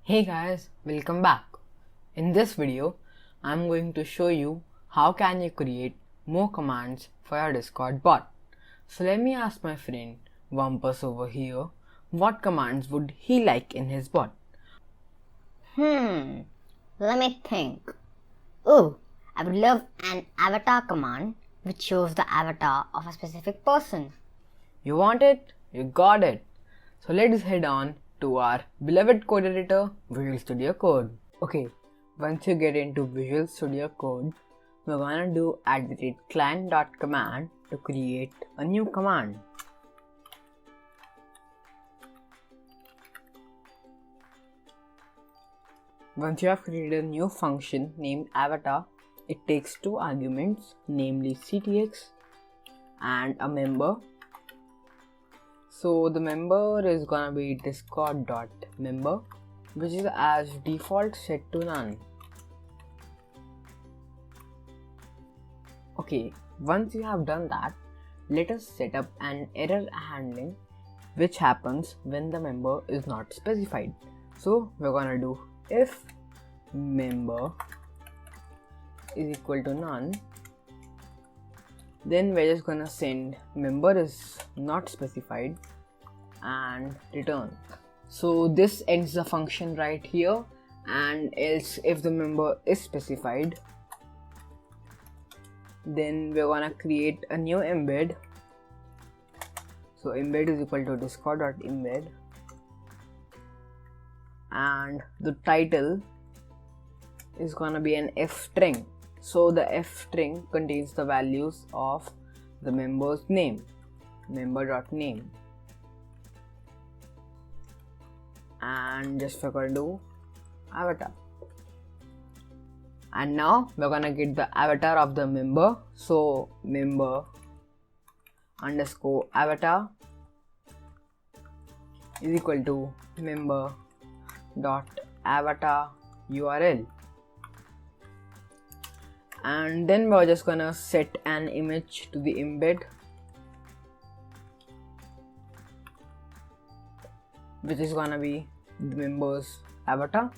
Hey guys, welcome back. In this video, I'm going to show you how can you create more commands for your Discord bot. So let me ask my friend Wampus over here, what commands would he like in his bot? Let me think. Oh, I would love an avatar command which shows the avatar of a specific person. You want it? You got it. So let's head on to our beloved code editor, Visual Studio Code. Okay, once you get into Visual Studio Code, we're gonna do @client.command to create a new command. Once you have created a new function named avatar, it takes two arguments, namely ctx and a member. So the member is gonna be discord.member, which is as default set to none. Okay, once you have done that, let us set up an error handling which happens when the member is not specified. So we're gonna do if member is equal to none, then we're just gonna send member is not specified and return. So this ends the function right here, and else if the member is specified, then we're gonna create a new embed. So embed is equal to discord.embed, and the title is gonna be an f string. So the f string contains the values of the member's name, member.name, and just we're gonna do avatar. And now we're gonna get the avatar of the member. So member underscore avatar is equal to member dot avatar URL. And then we're just gonna set an image to the embed, which is gonna be the member's avatar.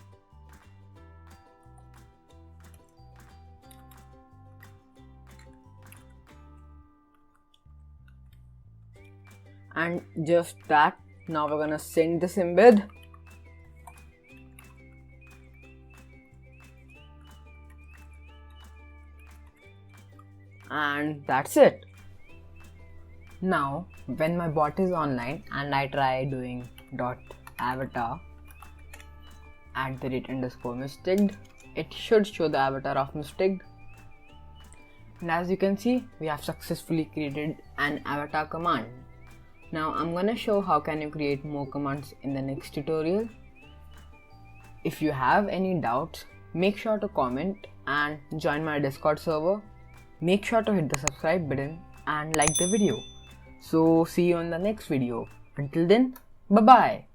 And just that, now we're gonna send this embed. And that's it. Now when my bot is online and I try doing .avatar @_mistaked, it should show the avatar of mistaked. And as you can see, we have successfully created an avatar command. Now I'm gonna show how can you create more commands in the next tutorial. If you have any doubts, make sure to comment and join my Discord server. Make sure to hit the subscribe button and like the video. So see you in the next video. Until then, bye bye.